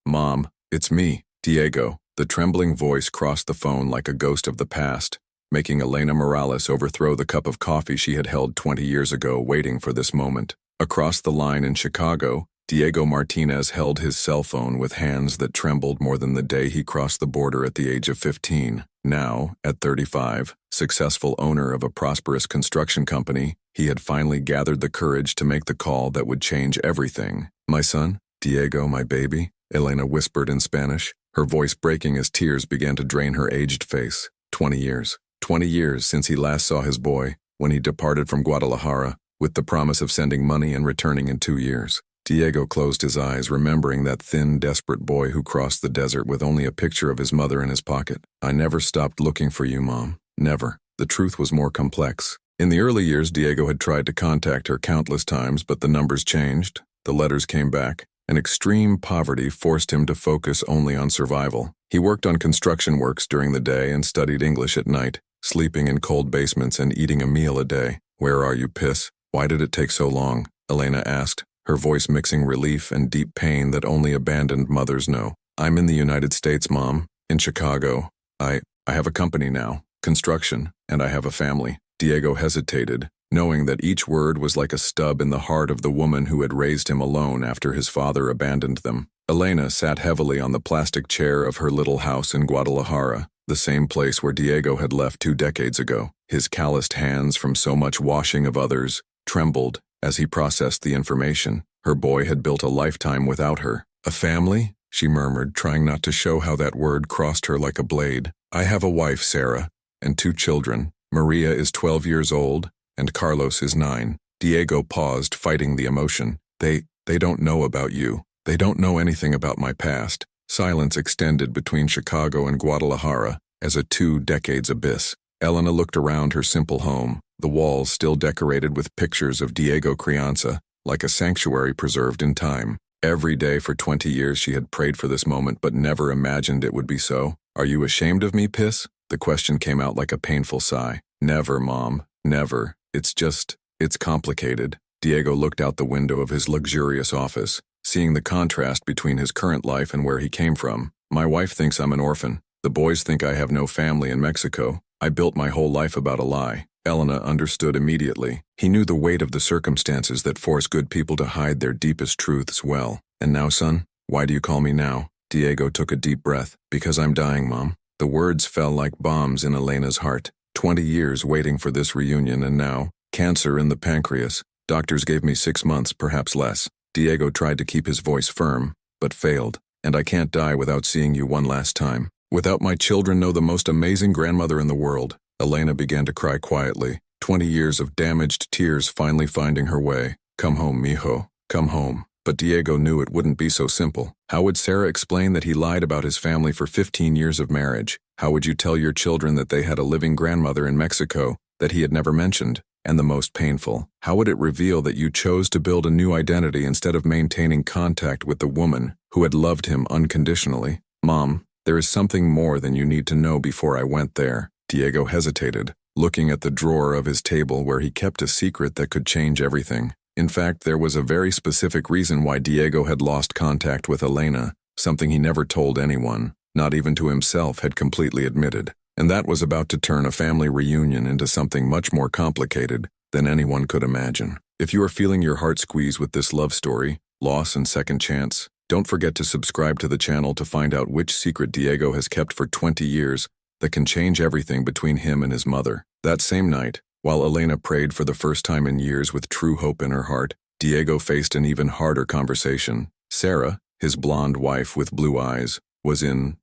Mom, it's me, Diego. The trembling voice crossed the phone like a ghost of the past, making Elena Morales overthrow the cup of coffee she had held 20 years ago, waiting for this moment. Across the line in Chicago, Diego Martinez held his cell phone with hands that trembled more than the day he crossed the border at the age of 15. Now, at 35, successful owner of a prosperous construction company, he had finally gathered the courage to make the call that would change everything. "My son, Diego, my baby," Elena whispered in Spanish, her voice breaking as tears began to drain her aged face. 20 years. 20 years since he last saw his boy, when he departed from Guadalajara, with the promise of sending money and returning in 2 years. Diego closed his eyes, remembering that thin, desperate boy who crossed the desert with only a picture of his mother in his pocket. "I never stopped looking for you, Mom. Never." The truth was more complex. In the early years, Diego had tried to contact her countless times, but the numbers changed, the letters came back, and extreme poverty forced him to focus only on survival. He worked on construction works during the day and studied English at night, sleeping in cold basements and eating a meal a day. "Where are you, Piss? Why did it take so long?" Elena asked, her voice mixing relief and deep pain that only abandoned mothers know. "I'm in the United States, Mom, in Chicago. I have a company now, construction, and I have a family." Diego hesitated, knowing that each word was like a stub in the heart of the woman who had raised him alone after his father abandoned them. Elena sat heavily on the plastic chair of her little house in Guadalajara, the same place where Diego had left 2 decades ago. His calloused hands from so much washing of others trembled as he processed the information. Her boy had built a lifetime without her. "A family?" she murmured, trying not to show how that word crossed her like a blade. "I have a wife, Sarah, and 2 children. Maria is 12 years old, and Carlos is 9. Diego paused, fighting the emotion. They don't know about you. They don't know anything about my past." Silence extended between Chicago and Guadalajara as a 2-decades abyss. Elena looked around her simple home, the walls still decorated with pictures of Diego Crianza, like a sanctuary preserved in time. Every day for 20 years she had prayed for this moment but never imagined it would be so. "Are you ashamed of me, Piss?" The question came out like a painful sigh. "Never, Mom, never. It's complicated." Diego looked out the window of his luxurious office, seeing the contrast between his current life and where he came from. "My wife thinks I'm an orphan. The boys think I have no family in Mexico. I built my whole life about a lie." Elena understood immediately. He knew the weight of the circumstances that force good people to hide their deepest truths well. "And now, son, why do you call me now?" Diego took a deep breath. "Because I'm dying, Mom." The words fell like bombs in Elena's heart. 20 years waiting for this reunion, and now, cancer in the pancreas. Doctors gave me 6 months, perhaps less. Diego tried to keep his voice firm, but failed. "And I can't die without seeing you one last time. Without my children know the most amazing grandmother in the world." Elena began to cry quietly, 20 years of damaged tears finally finding her way. "Come home, mijo. Come home." But Diego knew it wouldn't be so simple. How would Sarah explain that he lied about his family for 15 years of marriage? How would you tell your children that they had a living grandmother in Mexico that he had never mentioned? And the most painful, how would it reveal that you chose to build a new identity instead of maintaining contact with the woman who had loved him unconditionally? "Mom, there is something more than you need to know before I went there." Diego hesitated, looking at the drawer of his table where he kept a secret that could change everything. In fact, there was a very specific reason why Diego had lost contact with Elena, something he never told anyone, not even to himself had completely admitted. And that was about to turn a family reunion into something much more complicated than anyone could imagine. If you are feeling your heart squeeze with this love story, loss and second chance, don't forget to subscribe to the channel to find out which secret Diego has kept for 20 years that can change everything between him and his mother. That same night, while Elena prayed for the first time in years with true hope in her heart, Diego faced an even harder conversation. Sarah, his blonde wife with blue eyes, was in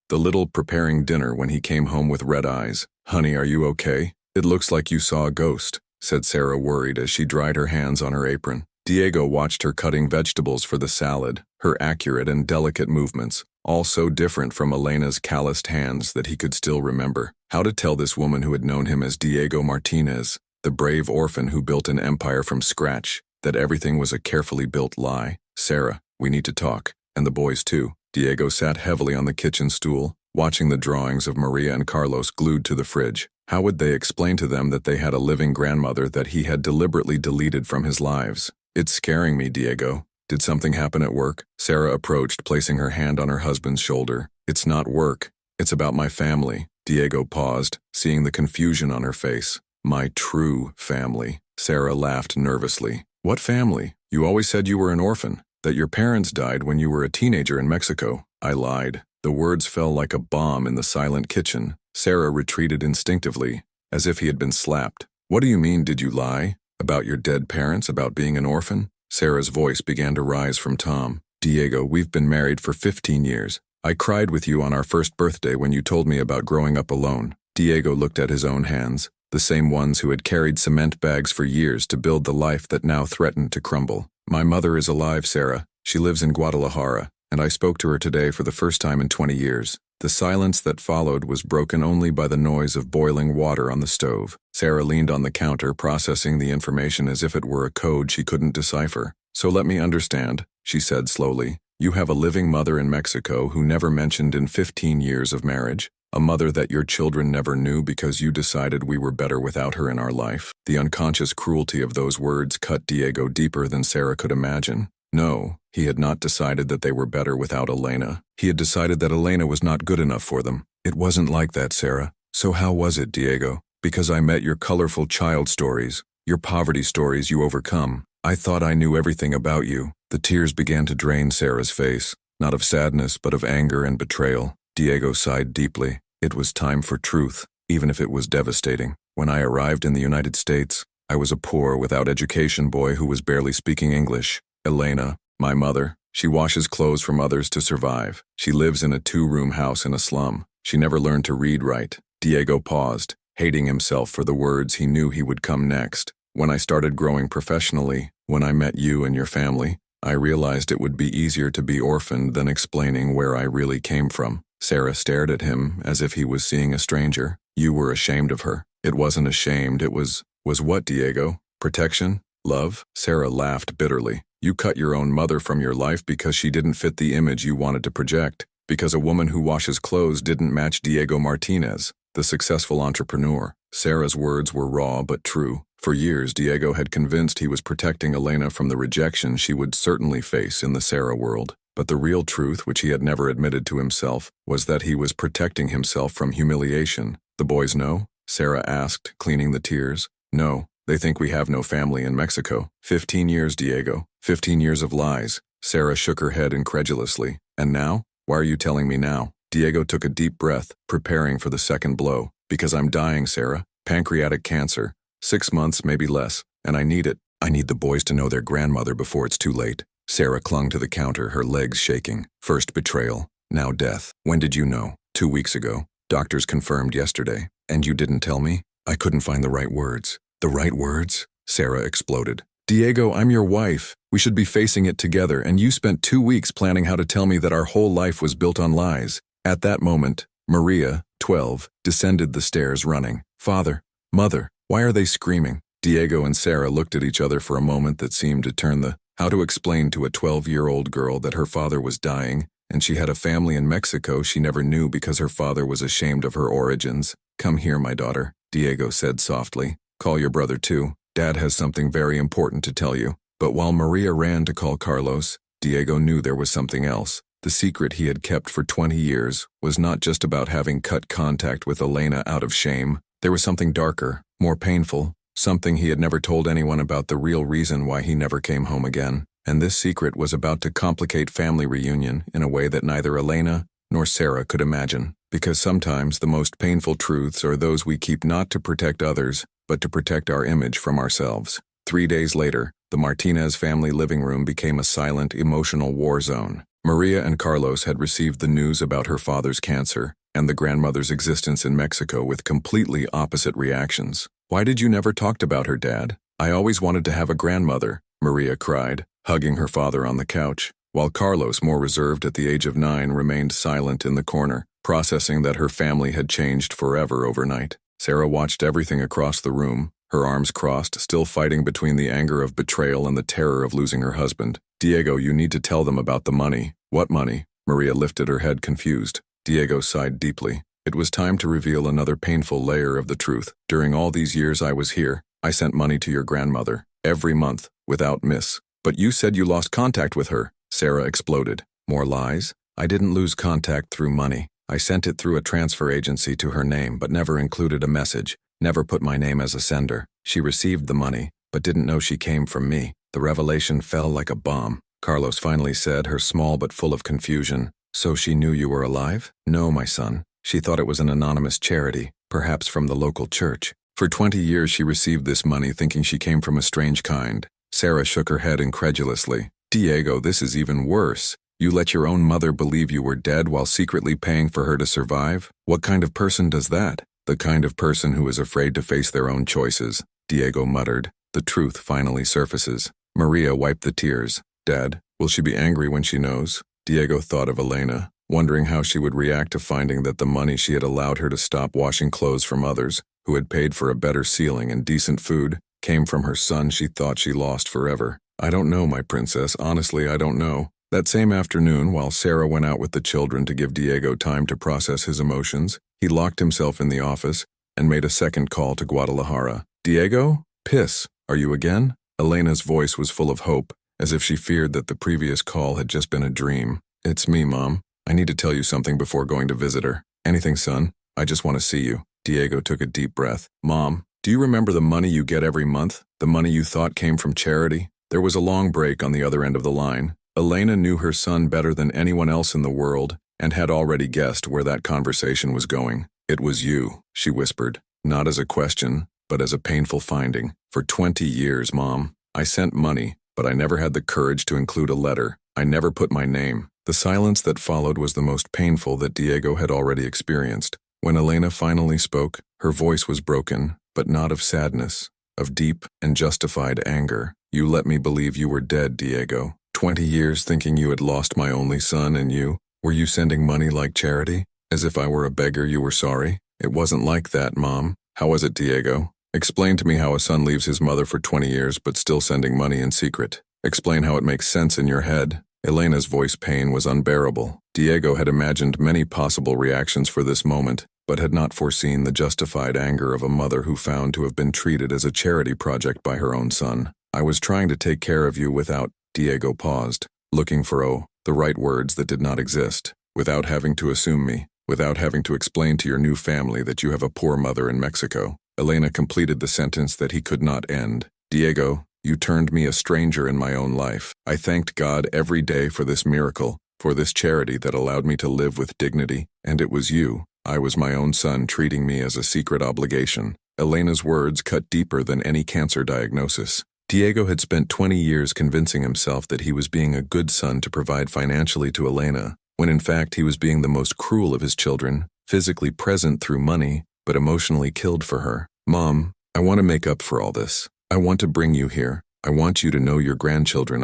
the little preparing dinner when he came home with red eyes. "Honey, are you okay? It looks like you saw a ghost," said Sarah, worried as she dried her hands on her apron. Diego watched her cutting vegetables for the salad, her accurate and delicate movements, all so different from Elena's calloused hands that he could still remember. How to tell this woman who had known him as Diego Martinez, the brave orphan who built an empire from scratch, that everything was a carefully built lie? "Sarah, we need to talk, and the boys too." Diego sat heavily on the kitchen stool, watching the drawings of Maria and Carlos glued to the fridge. How would they explain to them that they had a living grandmother that he had deliberately deleted from his lives? "It's scaring me, Diego." Did something happen at work? Sarah approached, placing her hand on her husband's shoulder. It's not work. It's about my family. Diego paused, seeing the confusion on her face. My true family. Sarah laughed nervously. What family? You always said you were an orphan, that your parents died when you were a teenager in Mexico. I lied. The words fell like a bomb in the silent kitchen. Sarah retreated instinctively, as if he had been slapped. What do you mean, did you lie? About your dead parents, about being an orphan? Sarah's voice began to rise from Tom. Diego, we've been married for 15 years. I cried with you on our first birthday when you told me about growing up alone. Diego looked at his own hands, the same ones who had carried cement bags for years to build the life that now threatened to crumble. My mother is alive, Sarah. She lives in Guadalajara, and I spoke to her today for the first time in 20 years. The silence that followed was broken only by the noise of boiling water on the stove. Sarah leaned on the counter, processing the information as if it were a code she couldn't decipher. So let me understand, she said slowly. You have a living mother in Mexico who never mentioned in 15 years of marriage. A mother that your children never knew because you decided we were better without her in our life. The unconscious cruelty of those words cut Diego deeper than Sarah could imagine. No, he had not decided that they were better without Elena. He had decided that Elena was not good enough for them. It wasn't like that, Sarah. So how was it, Diego? Because I met your colorful child stories, your poverty stories you overcome. I thought I knew everything about you. The tears began to drain Sarah's face, not of sadness but of anger and betrayal. Diego sighed deeply. It was time for truth, even if it was devastating. When I arrived in the United States, I was a poor, without education boy who was barely speaking English. Elena, my mother, she washes clothes from others to survive. She lives in a 2-room house in a slum. She never learned to read right. Diego paused, hating himself for the words he knew he would come next. When I started growing professionally, when I met you and your family, I realized it would be easier to be orphaned than explaining where I really came from. Sarah stared at him as if he was seeing a stranger. You were ashamed of her. It wasn't ashamed, it was what, Diego? Protection? Love? Sarah laughed bitterly. You cut your own mother from your life because she didn't fit the image you wanted to project, because a woman who washes clothes didn't match Diego Martinez, the successful entrepreneur. Sarah's words were raw but true. For years, Diego had convinced he was protecting Elena from the rejection she would certainly face in the Sarah world. But the real truth, which he had never admitted to himself, was that he was protecting himself from humiliation. The boys know? Sarah asked, cleaning the tears. No, they think we have no family in Mexico. 15 years, Diego. 15 years of lies. Sarah shook her head incredulously. And now? Why are you telling me now? Diego took a deep breath, preparing for the second blow. Because I'm dying, Sarah. Pancreatic cancer. 6 months, maybe less. And I need it. I need the boys to know their grandmother before it's too late. Sarah clung to the counter, her legs shaking. First betrayal, now death. When did you know? 2 weeks ago. Doctors confirmed yesterday. And you didn't tell me? I couldn't find the right words. The right words? Sarah exploded. Diego, I'm your wife. We should be facing it together, and you spent 2 weeks planning how to tell me that our whole life was built on lies. At that moment, Maria, 12, descended the stairs running. Father, Mother, why are they screaming? Diego and Sarah looked at each other for a moment that seemed to turn the how to explain to a 12-year-old girl that her father was dying, and she had a family in Mexico she never knew because her father was ashamed of her origins. Come here, my daughter, Diego said softly. Call your brother too. Dad has something very important to tell you. But while Maria ran to call Carlos, Diego knew there was something else. The secret he had kept for 20 years was not just about having cut contact with Elena out of shame. There was something darker, more painful, something he had never told anyone about, the real reason why he never came home again. And this secret was about to complicate family reunion in a way that neither Elena nor Sarah could imagine. Because sometimes the most painful truths are those we keep not to protect others, but to protect our image from ourselves. 3 days later, the Martinez family living room became a silent, emotional war zone. Maria and Carlos had received the news about her father's cancer and the grandmother's existence in Mexico with completely opposite reactions. Why did you never talk about her, Dad? I always wanted to have a grandmother, Maria cried, hugging her father on the couch, while Carlos, more reserved at the age of 9, remained silent in the corner, processing that her family had changed forever overnight. Sarah watched everything across the room, her arms crossed, still fighting between the anger of betrayal and the terror of losing her husband. Diego, you need to tell them about the money. What money? Maria lifted her head confused. Diego sighed deeply. It was time to reveal another painful layer of the truth. During all these years I was here, I sent money to your grandmother, every month, without miss. But you said you lost contact with her, Sarah exploded. More lies? I didn't lose contact through money. I sent it through a transfer agency to her name but never included a message, never put my name as a sender. She received the money, but didn't know she came from me. The revelation fell like a bomb. Carlos finally said, her small but full of confusion. So she knew you were alive? No, my son. She thought it was an anonymous charity, perhaps from the local church. For 20 years she received this money thinking she came from a strange kind. Sarah shook her head incredulously. Diego, this is even worse. You let your own mother believe you were dead while secretly paying for her to survive? What kind of person does that? The kind of person who is afraid to face their own choices, Diego muttered. The truth finally surfaces. Maria wiped the tears. Dad, will she be angry when she knows? Diego thought of Elena, wondering how she would react to finding that the money she had allowed her to stop washing clothes from others, who had paid for a better ceiling and decent food, came from her son she thought she lost forever. I don't know, my princess. Honestly, I don't know. That same afternoon, while Sarah went out with the children to give Diego time to process his emotions, he locked himself in the office and made a second call to Guadalajara. Diego? Piss. Are you again? Elena's voice was full of hope, as if she feared that the previous call had just been a dream. It's me, Mom. I need to tell you something before going to visit her. Anything, son? I just want to see you. Diego took a deep breath. Mom, do you remember the money you get every month? The money you thought came from charity? There was a long break on the other end of the line. Elena knew her son better than anyone else in the world and had already guessed where that conversation was going. It was you, she whispered, not as a question, but as a painful finding. For 20 years, Mom, I sent money, but I never had the courage to include a letter. I never put my name. The silence that followed was the most painful that Diego had already experienced. When Elena finally spoke, her voice was broken, but not of sadness, of deep and justified anger. You let me believe you were dead, Diego. 20 years thinking you had lost my only son and you. Were you sending money like charity? As if I were a beggar you were sorry? It wasn't like that, Mom. How was it, Diego? Explain to me how a son leaves his mother for 20 years but still sending money in secret. Explain how it makes sense in your head. Elena's voice pain was unbearable. Diego had imagined many possible reactions for this moment, but had not foreseen the justified anger of a mother who found to have been treated as a charity project by her own son. I was trying to take care of you without, Diego paused, looking for, the right words that did not exist, without having to assume me, without having to explain to your new family that you have a poor mother in Mexico. Elena completed the sentence that he could not end. Diego, you turned me a stranger in my own life. I thanked God every day for this miracle, for this charity that allowed me to live with dignity, and it was you. I was my own son treating me as a secret obligation. Elena's words cut deeper than any cancer diagnosis. Diego had spent 20 years convincing himself that he was being a good son to provide financially to Elena, when in fact he was being the most cruel of his children, physically present through money, but emotionally killed for her. Mom, I want to make up for all this. I want to bring you here. I want you to know your grandchildren.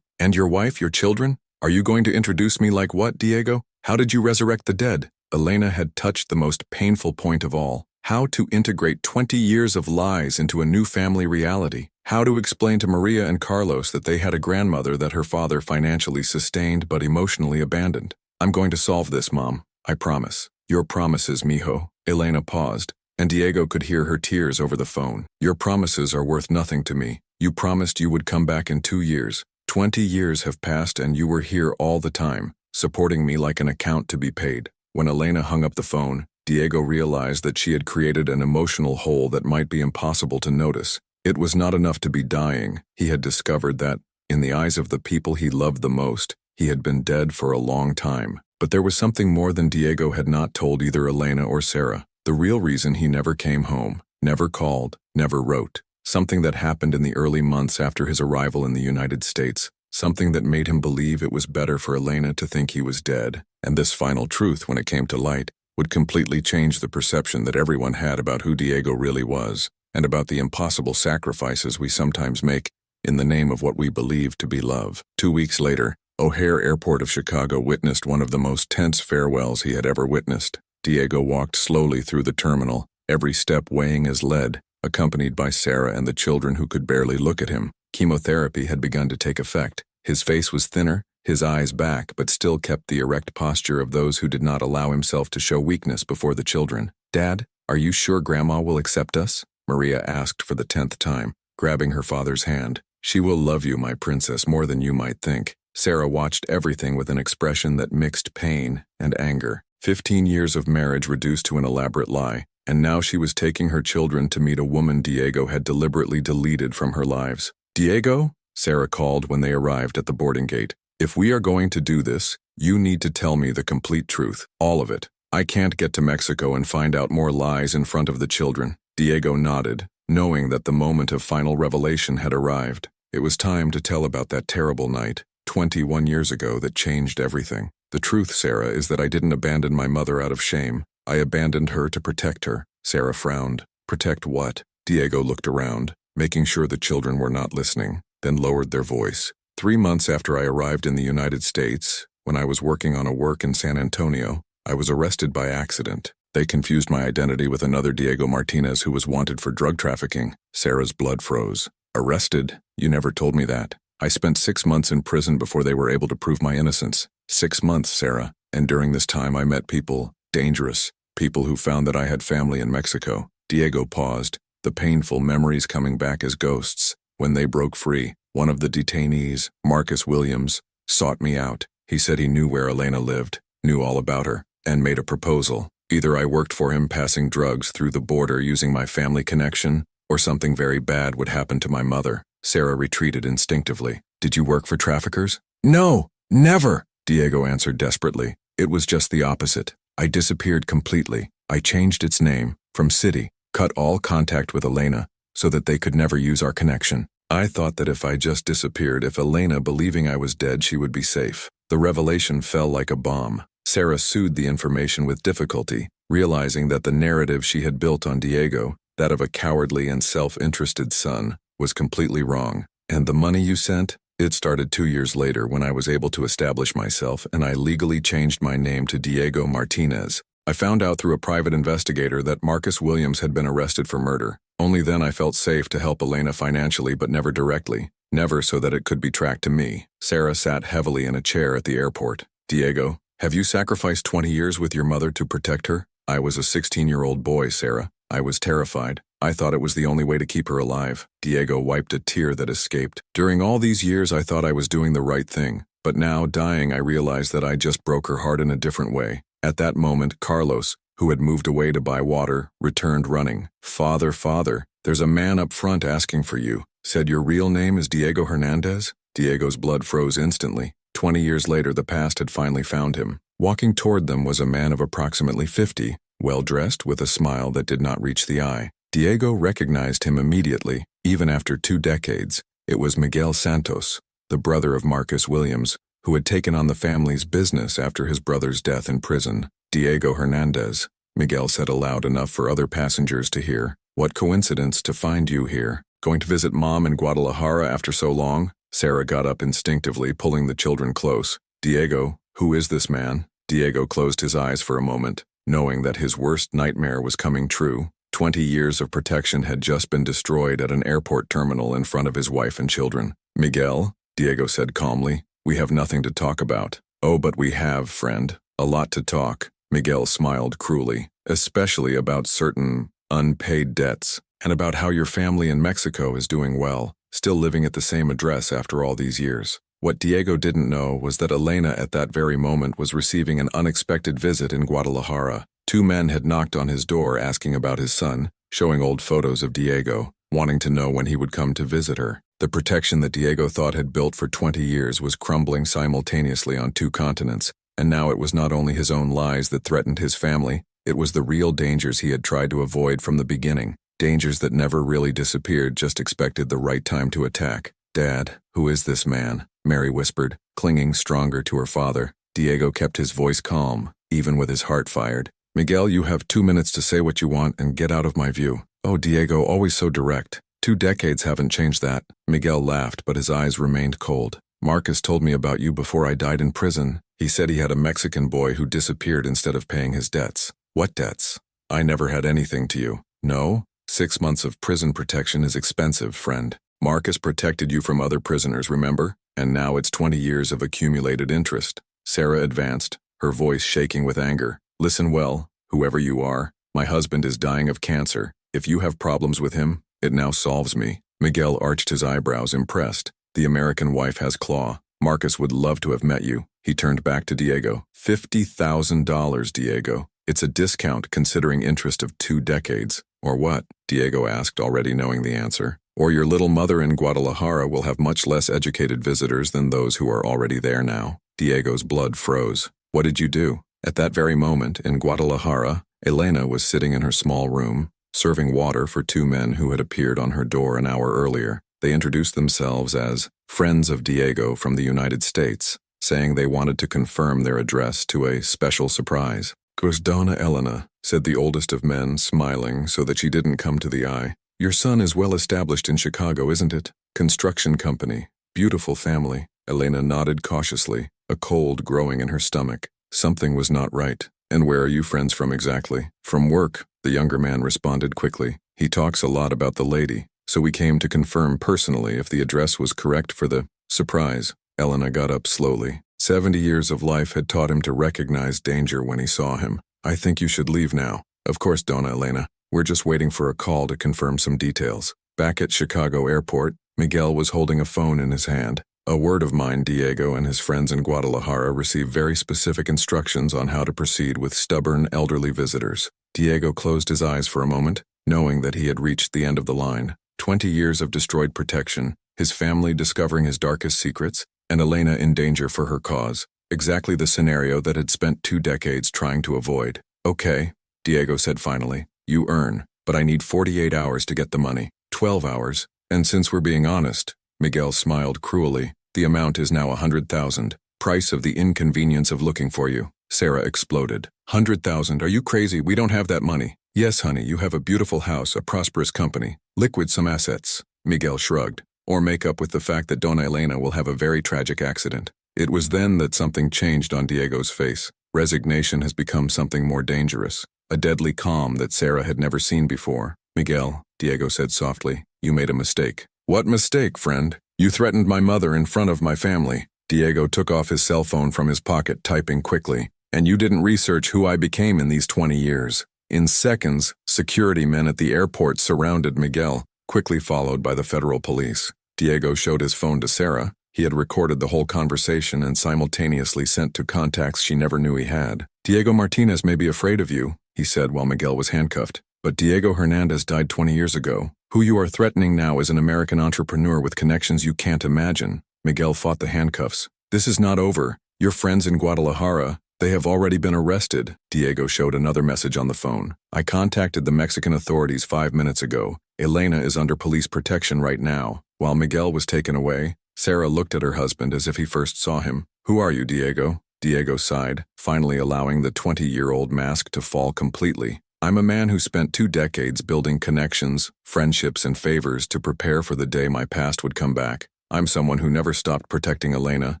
And your wife, your children? Are you going to introduce me like what, Diego? How did you resurrect the dead? Elena had touched the most painful point of all. How to integrate 20 years of lies into a new family reality. How to explain to Maria and Carlos that they had a grandmother that her father financially sustained but emotionally abandoned. I'm going to solve this, Mom. I promise. Your promises, mijo. Elena paused, and Diego could hear her tears over the phone. Your promises are worth nothing to me. You promised you would come back in 2 years. 20 years have passed and you were here all the time, supporting me like an account to be paid. When Elena hung up the phone, Diego realized that she had created an emotional hole that might be impossible to notice. It was not enough to be dying. He had discovered that, in the eyes of the people he loved the most, he had been dead for a long time. But there was something more than Diego had not told either Elena or Sarah. The real reason he never came home, never called, never wrote. Something that happened in the early months after his arrival in the United States. Something that made him believe it was better for Elena to think he was dead. And this final truth, when it came to light, would completely change the perception that everyone had about who Diego really was, and about the impossible sacrifices we sometimes make in the name of what we believe to be love. 2 weeks later, O'Hare Airport of Chicago witnessed one of the most tense farewells he had ever witnessed. Diego walked slowly through the terminal, every step weighing as lead, accompanied by Sarah and the children who could barely look at him. Chemotherapy had begun to take effect. His face was thinner, his eyes back, but still kept the erect posture of those who did not allow himself to show weakness before the children. Dad, are you sure Grandma will accept us? Maria asked for the 10th time, grabbing her father's hand. She will love you, my princess, more than you might think. Sarah watched everything with an expression that mixed pain and anger. 15 years of marriage reduced to an elaborate lie, and now she was taking her children to meet a woman Diego had deliberately deleted from her lives. "Diego?" Sarah called when they arrived at the boarding gate. "If we are going to do this, you need to tell me the complete truth, all of it. I can't get to Mexico and find out more lies in front of the children." Diego nodded, knowing that the moment of final revelation had arrived. It was time to tell about that terrible night, 21 years ago, that changed everything. "The truth, Sarah, is that I didn't abandon my mother out of shame. I abandoned her to protect her." Sarah frowned. "Protect what?" Diego looked around, making sure the children were not listening, then lowered their voice. 3 months after I arrived in the United States, when I was working on a work in San Antonio, I was arrested by accident. They confused my identity with another Diego Martinez who was wanted for drug trafficking. Sarah's blood froze. "Arrested? You never told me that." "I spent 6 months in prison before they were able to prove my innocence." 6 months, Sarah. "And during this time I met people, dangerous, people who found that I had family in Mexico." Diego paused, the painful memories coming back as ghosts. "When they broke free, one of the detainees, Marcus Williams, sought me out. He said he knew where Elena lived, knew all about her, and made a proposal. Either I worked for him passing drugs through the border using my family connection, or something very bad would happen to my mother." Sarah retreated instinctively. "Did you work for traffickers?" "No, never," Diego answered desperately. "It was just the opposite. I disappeared completely. I changed its name, from City, cut all contact with Elena, so that they could never use our connection. I thought that if I just disappeared, if Elena, believing I was dead, she would be safe." The revelation fell like a bomb. Sarah soothed the information with difficulty, realizing that the narrative she had built on Diego, that of a cowardly and self-interested son, was completely wrong. "And the money you sent? It started 2 years later when I was able to establish myself and I legally changed my name to Diego Martinez. I found out through a private investigator that Marcus Williams had been arrested for murder. Only then I felt safe to help Elena financially, but never directly. Never so that it could be tracked to me." Sarah sat heavily in a chair at the airport. "Diego, have you sacrificed 20 years with your mother to protect her?" "I was a 16-year-old boy, Sarah. I was terrified. I thought it was the only way to keep her alive." Diego wiped a tear that escaped. "During all these years I thought I was doing the right thing, but now, dying, I realized that I just broke her heart in a different way." At that moment, Carlos, who had moved away to buy water, returned running. "Father, father, there's a man up front asking for you. Said your real name is Diego Hernandez?" Diego's blood froze instantly. 20 years later, the past had finally found him. Walking toward them was a man of approximately 50, well-dressed with a smile that did not reach the eye. Diego recognized him immediately, even after 2 decades. It was Miguel Santos, the brother of Marcus Williams, who had taken on the family's business after his brother's death in prison. "Diego Hernandez," Miguel said aloud enough for other passengers to hear. "What coincidence to find you here. Going to visit Mom in Guadalajara after so long?" Sarah got up instinctively, pulling the children close. "Diego, who is this man?" Diego closed his eyes for a moment, knowing that his worst nightmare was coming true. 20 years of protection had just been destroyed at an airport terminal in front of his wife and children. "Miguel," Diego said calmly, "we have nothing to talk about." "Oh, but we have, friend. A lot to talk." Miguel smiled cruelly. "Especially about certain unpaid debts, and about how your family in Mexico is doing well, still living at the same address after all these years." What Diego didn't know was that Elena at that very moment was receiving an unexpected visit in Guadalajara. 2 men had knocked on his door asking about his son, showing old photos of Diego, wanting to know when he would come to visit her. The protection that Diego thought had built for 20 years was crumbling simultaneously on 2 continents, and now it was not only his own lies that threatened his family, it was the real dangers he had tried to avoid from the beginning. Dangers that never really disappeared, just expected the right time to attack. "Dad, who is this man?" Mary whispered, clinging stronger to her father. Diego kept his voice calm, even with his heart fired. "Miguel, you have 2 minutes to say what you want and get out of my view." "Oh, Diego, always so direct. 2 decades haven't changed that." Miguel laughed, but his eyes remained cold. "Marcus told me about you before I died in prison. He said he had a Mexican boy who disappeared instead of paying his debts." "What debts?" "I never had anything to you." "No? 6 months of prison protection is expensive, friend. Marcus protected you from other prisoners, remember? And now it's 20 years of accumulated interest." Sarah advanced, her voice shaking with anger. "Listen well, whoever you are. My husband is dying of cancer. If you have problems with him, it now solves me. Miguel arched his eyebrows, impressed. The American wife has claw. Marcus would love to have met you. He turned back to Diego. $50,000, Diego. It's a discount considering interest of 2 decades. Or what? Diego asked, already knowing the answer. Or your little mother in Guadalajara will have much less educated visitors than those who are already there now. Diego's blood froze. What did you do? At that very moment, in Guadalajara, Elena was sitting in her small room, serving water for 2 men who had appeared on her door an hour earlier. They introduced themselves as friends of Diego from the United States, saying they wanted to confirm their address to a special surprise. "'Cause Donna Elena," said the oldest of men, smiling so that she didn't come to the eye. "Your son is well established in Chicago, isn't it? Construction company. Beautiful family." Elena nodded cautiously, a cold growing in her stomach. Something was not right. "And where are you friends from exactly?" "From work," the younger man responded quickly. "He talks a lot about the lady, so we came to confirm personally if the address was correct for the surprise." Elena got up slowly. 70 years of life had taught him to recognize danger when he saw him. "I think you should leave now." "Of course, Donna Elena. We're just waiting for a call to confirm some details." Back at Chicago Airport, Miguel was holding a phone in his hand. "A word of mine, Diego and his friends in Guadalajara receive very specific instructions on how to proceed with stubborn elderly visitors." Diego closed his eyes for a moment, knowing that he had reached the end of the line. 20 years of destroyed protection, his family discovering his darkest secrets, and Elena in danger for her cause. Exactly the scenario that had spent 2 decades trying to avoid. "Okay," Diego said finally. "You earn, but I need 48 hours to get the money. 12 hours. And since we're being honest," Miguel smiled cruelly, "the amount is now 100,000. Price of the inconvenience of looking for you." Sarah exploded. 100,000? Are you crazy? We don't have that money." "Yes, honey, you have a beautiful house, a prosperous company. Liquid some assets." Miguel shrugged. "Or make up with the fact that Donna Elena will have a very tragic accident." It was then that something changed on Diego's face. Resignation has become something more dangerous. A deadly calm that Sarah had never seen before. "Miguel," Diego said softly, "you made a mistake." "What mistake, friend? You threatened my mother in front of my family." Diego took off his cell phone from his pocket, typing quickly. "And you didn't research who I became in these 20 years. In seconds, security men at the airport surrounded Miguel, quickly followed by the federal police. Diego showed his phone to Sarah. He had recorded the whole conversation and simultaneously sent to contacts she never knew he had. "Diego Martinez may be afraid of you," he said while Miguel was handcuffed. "But Diego Hernandez died 20 years ago. Who you are threatening now is an American entrepreneur with connections you can't imagine." Miguel fought the handcuffs. "This is not over. Your friends in Guadalajara, they have already been arrested." Diego showed another message on the phone. "I contacted the Mexican authorities 5 minutes ago. Elena is under police protection right now." While Miguel was taken away, Sarah looked at her husband as if he first saw him. "Who are you, Diego?" Diego sighed, finally allowing the 20-year-old mask to fall completely. "I'm a man who spent 2 decades building connections, friendships, and favors to prepare for the day my past would come back. I'm someone who never stopped protecting Elena,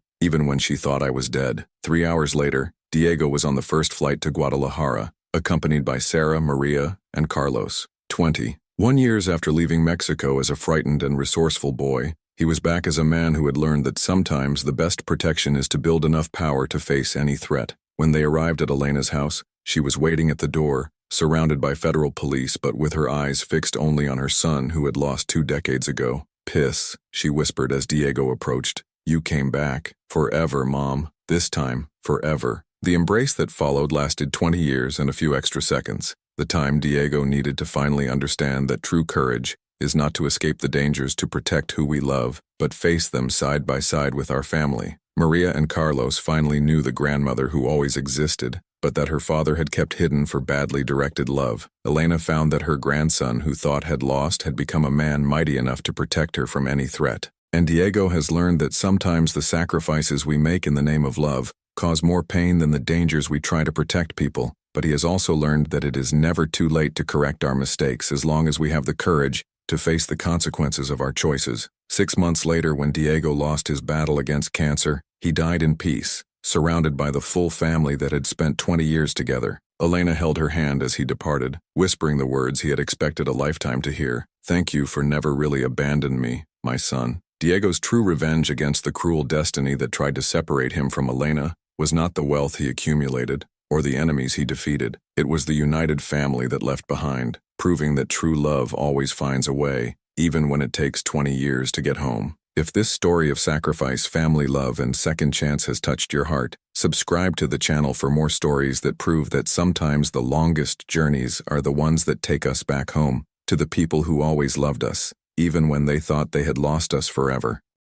even when she thought I was dead." 3 hours later, Diego was on the first flight to Guadalajara, accompanied by Sarah, Maria, and Carlos. 21 years after leaving Mexico as a frightened and resourceful boy, he was back as a man who had learned that sometimes the best protection is to build enough power to face any threat. When they arrived at Elena's house, she was waiting at the door, surrounded by federal police but with her eyes fixed only on her son who had lost 2 decades ago. "Piss," she whispered as Diego approached. "You came back. Forever, Mom. This time, forever." The embrace that followed lasted 20 years and a few extra seconds. The time Diego needed to finally understand that true courage is not to escape the dangers to protect who we love, but face them side by side with our family. Maria and Carlos finally knew the grandmother who always existed, but that her father had kept hidden for badly directed love. Elena found that her grandson, who thought had lost, had become a man mighty enough to protect her from any threat. And Diego has learned that sometimes the sacrifices we make in the name of love cause more pain than the dangers we try to protect people. But he has also learned that it is never too late to correct our mistakes as long as we have the courage to face the consequences of our choices. 6 months later, when Diego lost his battle against cancer, he died in peace, surrounded by the full family that had spent 20 years together. Elena held her hand as he departed, whispering the words he had expected a lifetime to hear. "Thank you for never really abandoning me, my son." Diego's true revenge against the cruel destiny that tried to separate him from Elena was not the wealth he accumulated or the enemies he defeated. It was the united family that left behind, proving that true love always finds a way, even when it takes 20 years to get home. If this story of sacrifice, family love, and second chance has touched your heart, subscribe to the channel for more stories that prove that sometimes the longest journeys are the ones that take us back home, to the people who always loved us, even when they thought they had lost us forever.